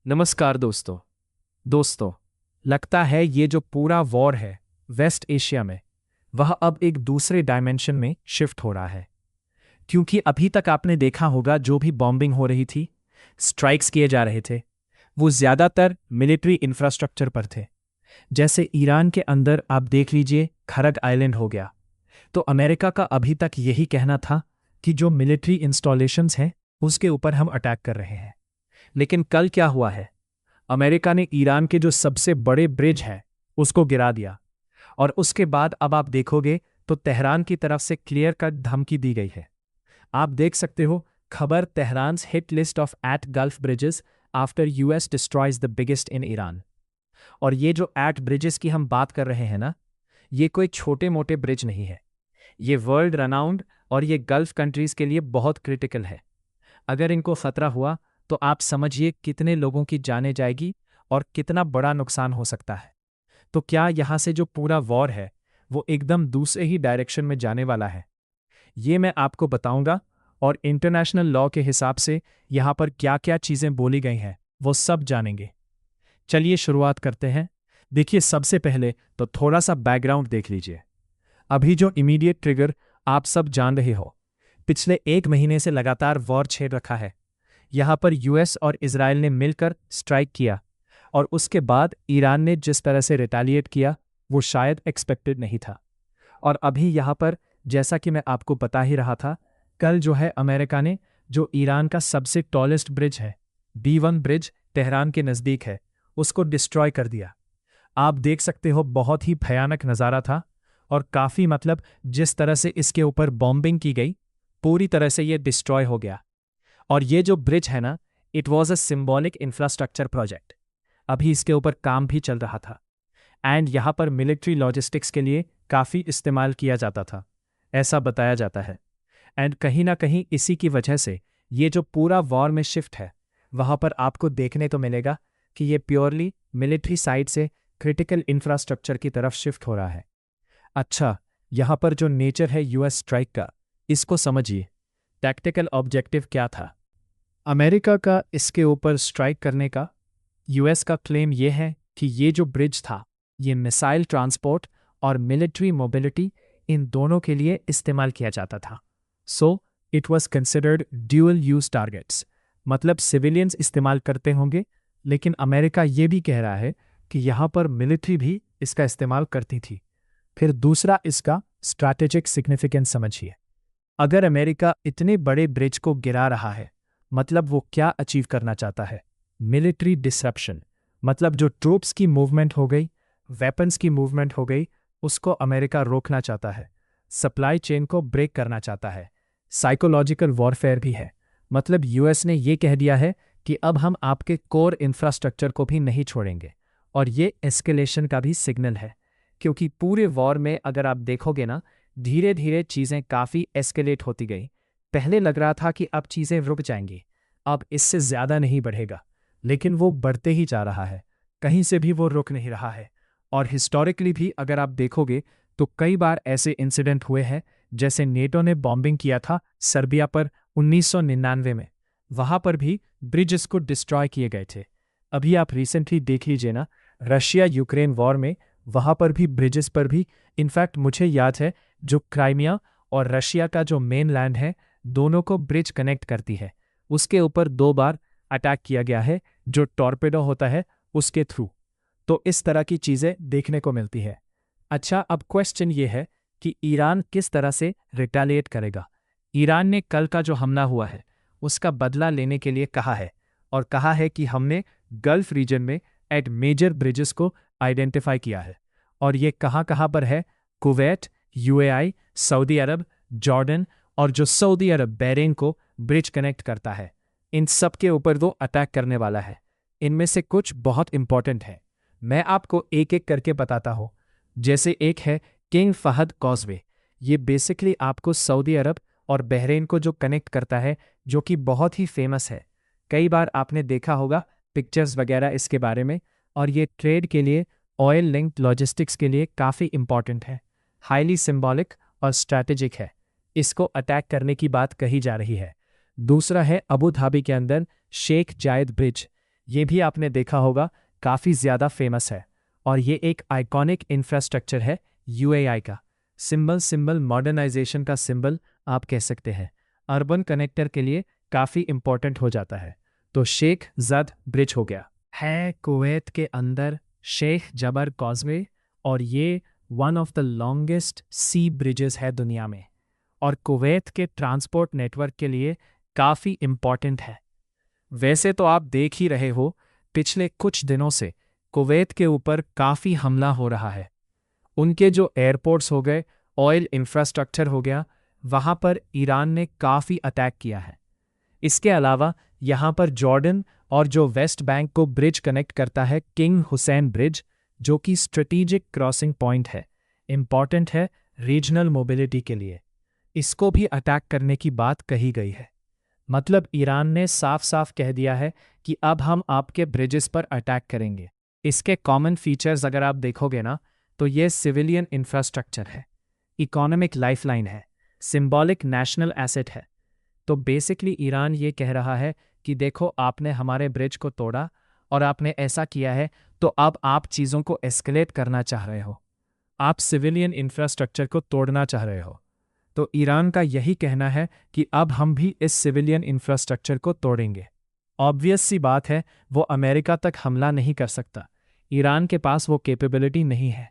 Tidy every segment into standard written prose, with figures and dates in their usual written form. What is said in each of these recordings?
नमस्कार दोस्तों, लगता है ये जो पूरा वॉर है वेस्ट एशिया में, वह अब एक दूसरे डायमेंशन में शिफ्ट हो रहा है। क्योंकि अभी तक आपने देखा होगा जो भी बॉम्बिंग हो रही थी, स्ट्राइक्स किए जा रहे थे, वो ज़्यादातर मिलिट्री इंफ्रास्ट्रक्चर पर थे। जैसे ईरान के अंदर आप देख लीजिए खरग आइलैंड हो गया। तो अमेरिका का अभी तक यही कहना था कि जो मिलिट्री इंस्टॉलेशंस हैं उसके ऊपर हम अटैक कर रहे हैं। लेकिन कल क्या हुआ है? अमेरिका ने ईरान के जो सबसे बड़े ब्रिज है उसको गिरा दिया। और उसके बाद अब आप देखोगे तो तेहरान की तरफ से क्लियर कट धमकी दी गई है। आप देख सकते हो खबर, Tehran's hit list of eight Gulf bridges after US destroys the biggest in Iran. और ये जो एट ब्रिजेस की हम बात कर रहे हैं ना, ये कोई छोटे मोटे ब्रिज नहीं है। ये वर्ल्ड रनाउंड और ये गल्फ कंट्रीज के लिए बहुत क्रिटिकल है। अगर इनको खतरा हुआ तो आप समझिए कितने लोगों की जानें जाएगी और कितना बड़ा नुकसान हो सकता है। तो क्या यहाँ से जो पूरा वॉर है वो एकदम दूसरे ही डायरेक्शन में जाने वाला है? ये मैं आपको बताऊंगा। और इंटरनेशनल लॉ के हिसाब से यहाँ पर क्या क्या चीज़ें बोली गई हैं वो सब जानेंगे। चलिए शुरुआत करते हैं। देखिए, सबसे पहले तो थोड़ा सा बैकग्राउंड देख लीजिए। अभी जो इमीडिएट ट्रिगर आप सब जान रहे हो, पिछले 1 महीने से लगातार वॉर छेड़ रखा है। यहाँ पर यूएस और इजराइल ने मिलकर स्ट्राइक किया और उसके बाद ईरान ने जिस तरह से रिटेलिएट किया वो शायद एक्सपेक्टेड नहीं था। और अभी यहाँ पर जैसा कि मैं आपको बता ही रहा था, कल जो है अमेरिका ने जो ईरान का सबसे टॉलेस्ट ब्रिज है, B1 ब्रिज तेहरान के नज़दीक है, उसको डिस्ट्रॉय कर दिया। आप देख सकते हो बहुत ही भयानक नज़ारा था। और काफ़ी जिस तरह से इसके ऊपर बॉम्बिंग की गई, पूरी तरह से ये डिस्ट्रॉय हो गया। और ये जो ब्रिज है ना, it was a symbolic infrastructure project. अभी इसके ऊपर काम भी चल रहा था एंड यहाँ पर मिलिट्री लॉजिस्टिक्स के लिए काफ़ी इस्तेमाल किया जाता था, ऐसा बताया जाता है। एंड कहीं ना कहीं इसी की वजह से ये जो पूरा वॉर में शिफ्ट है, वहाँ पर आपको देखने तो मिलेगा कि ये प्योरली मिलिट्री साइड से क्रिटिकल इंफ्रास्ट्रक्चर की तरफ शिफ्ट हो रहा है। अच्छा, यहाँ पर जो नेचर है यूएस स्ट्राइक का, इसको समझिए। टैक्टिकल ऑब्जेक्टिव क्या था अमेरिका का इसके ऊपर स्ट्राइक करने का? यूएस का क्लेम यह है कि ये जो ब्रिज था, ये मिसाइल ट्रांसपोर्ट और मिलिट्री मोबिलिटी, इन दोनों के लिए इस्तेमाल किया जाता था। So it was considered dual use targets, मतलब सिविलियंस इस्तेमाल करते होंगे, लेकिन अमेरिका ये भी कह रहा है कि यहाँ पर मिलिट्री भी इसका इस्तेमाल करती थी। फिर दूसरा, इसका स्ट्रैटेजिक सिग्निफिकेंस समझिए। अगर अमेरिका इतने बड़े ब्रिज को गिरा रहा है, मतलब वो क्या अचीव करना चाहता है? मिलिट्री डिसरप्शन, मतलब जो ट्रूप्स की मूवमेंट हो गई, वेपन्स की मूवमेंट हो गई, उसको अमेरिका रोकना चाहता है। सप्लाई चेन को ब्रेक करना चाहता है। साइकोलॉजिकल वॉरफेयर भी है, मतलब यूएस ने ये कह दिया है कि अब हम आपके कोर इंफ्रास्ट्रक्चर को भी नहीं छोड़ेंगे। और ये एस्केलेशन का भी सिग्नल है, क्योंकि पूरे वॉर में अगर आप देखोगे ना, धीरे धीरे चीज़ें काफ़ी एस्केलेट होती गई। पहले लग रहा था कि अब चीज़ें रुक जाएंगी, अब इससे ज़्यादा नहीं बढ़ेगा, लेकिन वो बढ़ते ही जा रहा है। कहीं से भी वो रुक नहीं रहा है। और हिस्टोरिकली भी अगर आप देखोगे तो कई बार ऐसे इंसिडेंट हुए हैं, जैसे नेटो ने बॉम्बिंग किया था सर्बिया पर 1999 में, वहाँ पर भी ब्रिजेस को डिस्ट्रॉय किए गए थे। अभी आप रिसेंटली देख लीजिए ना, रशिया यूक्रेन वॉर में, वहाँ पर भी ब्रिजेस पर भी, इनफैक्ट मुझे याद है जो क्राइमिया और रशिया का जो मेन लैंड है, दोनों को ब्रिज कनेक्ट करती है, उसके ऊपर 2 बार अटैक किया गया है, जो टॉर्पेडो होता है उसके थ्रू। तो इस तरह की चीज़ें देखने को मिलती है। अच्छा, अब क्वेश्चन ये है कि ईरान किस तरह से रिटेलिएट करेगा। ईरान ने कल का जो हमला हुआ है उसका बदला लेने के लिए कहा है, और कहा है कि हमने गल्फ रीजन में एट मेजर ब्रिजेस को आइडेंटिफाई किया है। और ये कहाँ कहाँ पर है? कुवैत, यूएई, सऊदी अरब, जॉर्डन, और जो सऊदी अरब बहरीन को ब्रिज कनेक्ट करता है, इन सब के ऊपर वो अटैक करने वाला है। इनमें से कुछ बहुत इंपॉर्टेंट है, मैं आपको एक एक करके बताता हूँ। जैसे एक है किंग फहद कॉजवे। ये बेसिकली आपको सऊदी अरब और बहरीन को जो कनेक्ट करता है, जो कि बहुत ही फेमस है। कई बार आपने देखा होगा पिक्चर्स वगैरह इसके बारे में। और ये ट्रेड के लिए, ऑयल लिंक्ड लॉजिस्टिक्स के लिए काफ़ी इंपॉर्टेंट है, हाईली सिंबॉलिक और स्ट्रैटेजिक है। इसको अटैक करने की बात कही जा रही है। दूसरा है अबू धाबी के अंदर शेख जायद ब्रिज। ये भी आपने देखा होगा, काफ़ी ज़्यादा फेमस है। और ये एक आइकॉनिक इंफ्रास्ट्रक्चर है यूएआई का। सिंबल मॉडर्नाइजेशन का सिंबल आप कह सकते हैं। अर्बन कनेक्टर के लिए काफ़ी इंपॉर्टेंट हो जाता है। तो शेख जद ब्रिज हो गया है कुवैत के अंदर, शेख जबर कॉजवे, और ये one of the longest sea bridges है दुनिया में, और कुवैत के ट्रांसपोर्ट नेटवर्क के लिए काफ़ी इम्पॉर्टेंट है। वैसे तो आप देख ही रहे हो, पिछले कुछ दिनों से कुवैत के ऊपर काफ़ी हमला हो रहा है। उनके जो एयरपोर्ट्स हो गए, ऑयल इंफ्रास्ट्रक्चर हो गया, वहाँ पर ईरान ने काफ़ी अटैक किया है। इसके अलावा यहाँ पर जॉर्डन और जो वेस्ट बैंक को ब्रिज कनेक्ट करता है, किंग हुसैन ब्रिज, जो कि स्ट्रेटेजिक क्रॉसिंग पॉइंट है, इम्पॉर्टेंट है रीजनल मोबिलिटी के लिए, इसको भी अटैक करने की बात कही गई है। मतलब ईरान ने साफ साफ कह दिया है कि अब हम आपके ब्रिजेस पर अटैक करेंगे। इसके कॉमन फीचर्स अगर आप देखोगे ना, तो ये सिविलियन इंफ्रास्ट्रक्चर है, इकोनॉमिक लाइफलाइन है, सिंबॉलिक नेशनल एसेट है। तो बेसिकली ईरान ये कह रहा है कि देखो, आपने हमारे ब्रिज को तोड़ा और आपने ऐसा किया है, तो अब आप चीज़ों को एस्केलेट करना चाह रहे हो, आप सिविलियन इंफ्रास्ट्रक्चर को तोड़ना चाह रहे हो। तो ईरान का यही कहना है कि अब हम भी इस सिविलियन इंफ्रास्ट्रक्चर को तोड़ेंगे। ऑब्वियस सी बात है, वो अमेरिका तक हमला नहीं कर सकता, ईरान के पास वो कैपेबिलिटी नहीं है।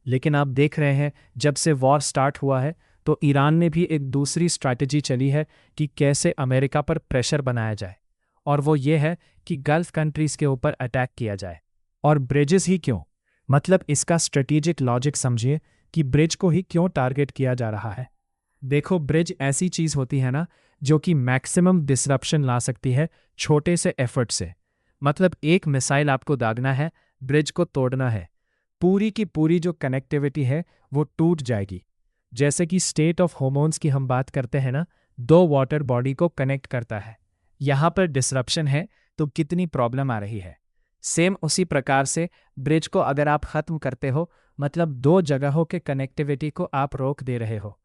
लेकिन आप देख रहे हैं, जब से वॉर स्टार्ट हुआ है, तो ईरान ने भी एक दूसरी स्ट्रैटेजी चली है कि कैसे अमेरिका पर प्रेशर बनाया जाए, और वो ये है कि गल्फ कंट्रीज़ के ऊपर अटैक किया जाए। और ब्रिजेस ही क्यों? मतलब इसका स्ट्रेटेजिक लॉजिक समझिए कि ब्रिज को ही क्यों टारगेट किया जा रहा है। देखो, ब्रिज ऐसी चीज़ होती है ना, जो कि मैक्सिमम डिसरप्शन ला सकती है छोटे से एफर्ट से। मतलब एक मिसाइल आपको दागना है, ब्रिज को तोड़ना है, पूरी की पूरी जो कनेक्टिविटी है वो टूट जाएगी। जैसे कि स्टेट ऑफ हॉर्मोन्स की हम बात करते हैं ना, दो वाटर बॉडी को कनेक्ट करता है, यहाँ पर डिसरप्शन है तो कितनी प्रॉब्लम आ रही है। सेम उसी प्रकार से ब्रिज को अगर आप ख़त्म करते हो, मतलब दो जगहों के कनेक्टिविटी को आप रोक दे रहे हो,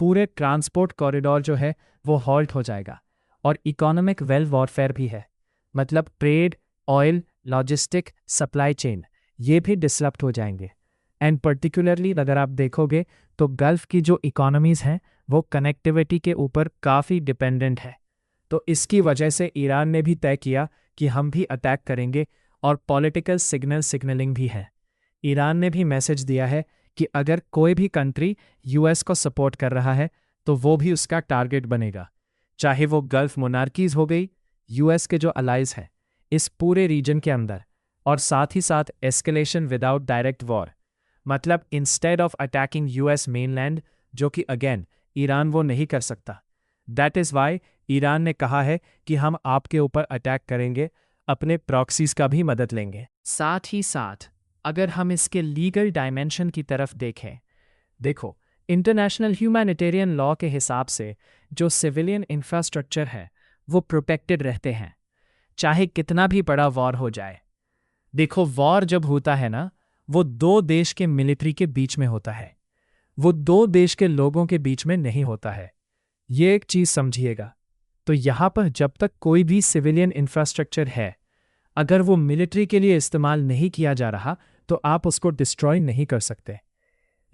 पूरे ट्रांसपोर्ट कॉरिडोर जो है वो हॉल्ट हो जाएगा। और इकोनॉमिक वेल वॉरफेयर भी है, मतलब trade, oil, logistic, supply chain, ये भी डिसरप्ट हो जाएंगे। एंड पर्टिकुलरली अगर आप देखोगे तो गल्फ की जो इकोनॉमीज़ हैं वो कनेक्टिविटी के ऊपर काफ़ी डिपेंडेंट है। तो इसकी वजह से ईरान ने भी तय किया कि हम भी अटैक करेंगे, और पॉलिटिकल सिग्नलिंग भी है। ईरान ने भी मैसेज दिया है कि अगर कोई भी कंट्री यूएस को सपोर्ट कर रहा है तो वो भी उसका टारगेट बनेगा, चाहे वो गल्फ मोनार्कीज हो गई, यूएस के जो अलाइज हैं इस पूरे रीजन के अंदर, और साथ ही साथ एस्केलेशन विदाउट डायरेक्ट वॉर। मतलब instead of attacking US mainland, जो कि अगेन ईरान वो नहीं कर सकता, दैट इज़ वाई ईरान ने कहा है कि हम आपके ऊपर अटैक करेंगे, अपने प्रॉक्सीज का भी मदद लेंगे। साथ ही साथ अगर हम इसके लीगल डायमेंशन की तरफ देखें, देखो, इंटरनेशनल ह्यूमैनिटेरियन लॉ के हिसाब से जो सिविलियन इंफ्रास्ट्रक्चर है वो प्रोटेक्टेड रहते हैं, चाहे कितना भी बड़ा वॉर हो जाए। देखो, वॉर जब होता है ना, वो दो देश के मिलिट्री के बीच में होता है, वो दो देश के लोगों के बीच में नहीं होता है। ये एक चीज़ समझिएगा। तो यहाँ पर जब तक कोई भी सिविलियन इंफ्रास्ट्रक्चर है, अगर वो मिलिट्री के लिए इस्तेमाल नहीं किया जा रहा तो आप उसको डिस्ट्रॉय नहीं कर सकते।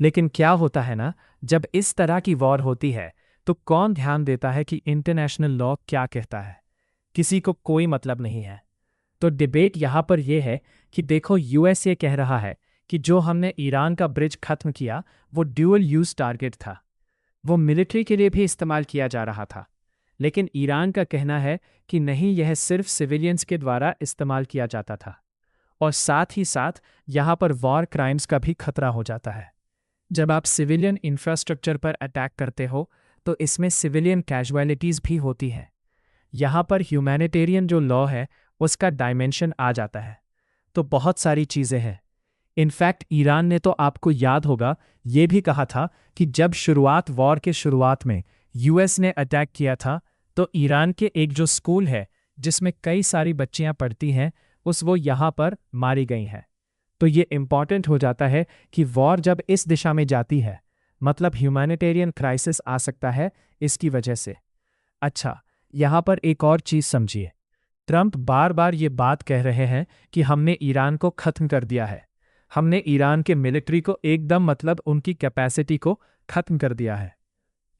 लेकिन क्या होता है ना, जब इस तरह की वॉर होती है तो कौन ध्यान देता है कि इंटरनेशनल लॉ क्या कहता है? किसी को कोई मतलब नहीं है। तो डिबेट यहाँ पर यह है कि देखो, यूएस ये कह रहा है कि जो हमने ईरान का ब्रिज खत्म किया वो ड्यूअल यूज टारगेट था, वो मिलिट्री के लिए भी इस्तेमाल किया जा रहा था। लेकिन ईरान का कहना है कि नहीं, यह सिर्फ सिविलियंस के द्वारा इस्तेमाल किया जाता था। और साथ ही साथ यहाँ पर वॉर क्राइम्स का भी खतरा हो जाता है। जब आप सिविलियन इंफ्रास्ट्रक्चर पर अटैक करते हो तो इसमें सिविलियन कैजुअलिटीज़ भी होती हैं। यहाँ पर ह्यूमैनिटेरियन जो लॉ है उसका डायमेंशन आ जाता है। तो बहुत सारी चीज़ें हैं। इनफैक्ट ईरान ने तो, आपको याद होगा, ये भी कहा था कि जब वॉर के शुरुआत में यूएस ने अटैक किया था तो ईरान के एक जो स्कूल है जिसमें कई सारी बच्चियां पढ़ती हैं, वो यहाँ पर मारी गई हैं। तो ये इम्पॉर्टेंट हो जाता है कि वॉर जब इस दिशा में जाती है, मतलब ह्यूमैनिटेरियन क्राइसिस आ सकता है इसकी वजह से। अच्छा, यहाँ पर एक और चीज़ समझिए। ट्रंप बार बार ये बात कह रहे हैं कि हमने ईरान को खत्म कर दिया है, हमने ईरान के मिलिट्री को एकदम मतलब उनकी कैपेसिटी को खत्म कर दिया है।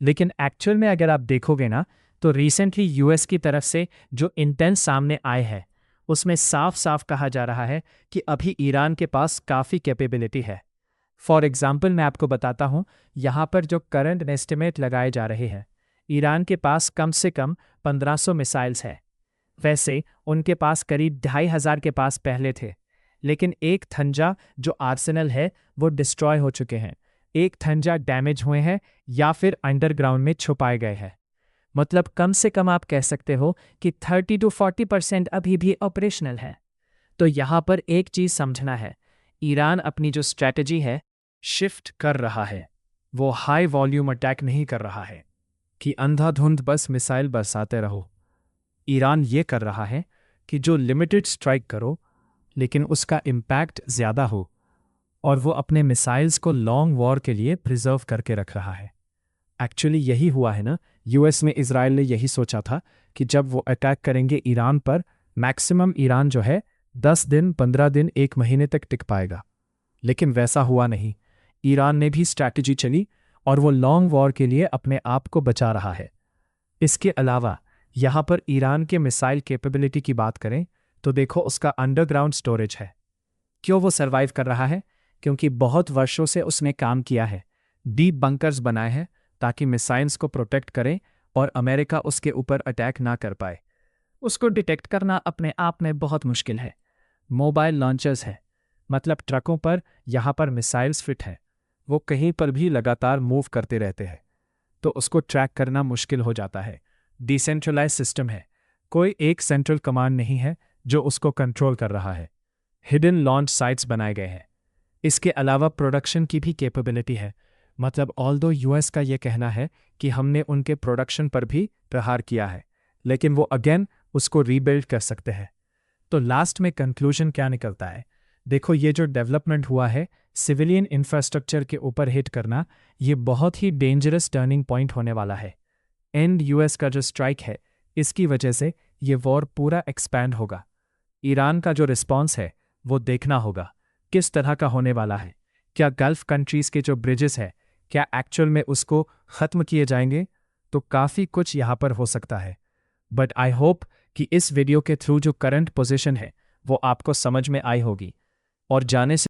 लेकिन एक्चुअल में अगर आप देखोगे ना, तो रिसेंटली यूएस की तरफ से जो इंटेंस सामने आए हैं उसमें साफ साफ कहा जा रहा है कि अभी ईरान के पास काफ़ी कैपेबिलिटी है। फॉर एग्जाम्पल मैं आपको बताता हूँ, यहाँ पर जो करंट एस्टिमेट लगाए जा रहे हैं, ईरान के पास कम से कम 1500 मिसाइल्स है। वैसे उनके पास करीब 2500 के पास पहले थे, लेकिन एक थंजा जो आर्सेनल है वो डिस्ट्रॉय हो चुके हैं, एक थंजा डैमेज हुए हैं या फिर अंडरग्राउंड में छुपाए गए हैं। मतलब कम से कम आप कह सकते हो कि 30 to 40% अभी भी ऑपरेशनल है। तो यहाँ पर एक चीज़ समझना है, ईरान अपनी जो स्ट्रैटेजी है शिफ्ट कर रहा है। वो हाई वॉल्यूम अटैक नहीं कर रहा है कि अंधाधुंध बस मिसाइल बरसाते रहो। ईरान ये कर रहा है कि जो लिमिटेड स्ट्राइक करो लेकिन उसका इम्पैक्ट ज़्यादा हो, और वो अपने मिसाइल्स को लॉन्ग वॉर के लिए प्रिजर्व करके रख रहा है। एक्चुअली यही हुआ है ना, यूएस में इजराइल ने यही सोचा था कि जब वो अटैक करेंगे ईरान पर, मैक्सिमम ईरान जो है 10 दिन 15 दिन 1 महीने तक टिक पाएगा। लेकिन वैसा हुआ नहीं, ईरान ने भी स्ट्रैटेजी चली और वो लॉन्ग वॉर के लिए अपने आप को बचा रहा है। इसके अलावा यहाँ पर ईरान के मिसाइल कैपेबिलिटी की बात करें तो देखो उसका अंडरग्राउंड स्टोरेज है। क्यों वो सरवाइव कर रहा है? क्योंकि बहुत वर्षों से उसने काम किया है, डीप बंकर्स बनाए हैं ताकि मिसाइल्स को प्रोटेक्ट करें और अमेरिका उसके ऊपर अटैक ना कर पाए। उसको डिटेक्ट करना अपने आप में बहुत मुश्किल है। मोबाइल लॉन्चर्स है, मतलब ट्रकों पर यहाँ पर मिसाइल्स फिट हैं, वो कहीं पर भी लगातार मूव करते रहते हैं, तो उसको ट्रैक करना मुश्किल हो जाता है। डिसेंट्रलाइज सिस्टम है, कोई एक सेंट्रल कमांड नहीं है जो उसको कंट्रोल कर रहा है। हिडन लॉन्च साइट्स बनाए गए हैं। इसके अलावा प्रोडक्शन की भी कैपेबिलिटी है, मतलब ऑल्दो यूएस का ये कहना है कि हमने उनके प्रोडक्शन पर भी प्रहार किया है, लेकिन वो अगेन उसको रीबिल्ड कर सकते हैं। तो लास्ट में कंक्लूजन क्या निकलता है? देखो, ये जो डेवलपमेंट हुआ है सिविलियन इंफ्रास्ट्रक्चर के ऊपर हिट करना, ये बहुत ही डेंजरस टर्निंग पॉइंट होने वाला है। एंड यूएस का जो स्ट्राइक है, इसकी वजह से ये वॉर पूरा एक्सपैंड होगा। ईरान का जो रिस्पॉन्स है वो देखना होगा किस तरह का होने वाला है। क्या गल्फ कंट्रीज़ के जो ब्रिजेस है, क्या एक्चुअल में उसको ख़त्म किए जाएंगे? तो काफ़ी कुछ यहाँ पर हो सकता है। बट आई होप कि इस वीडियो के थ्रू जो करंट पोजीशन है वो आपको समझ में आई होगी, और जाने से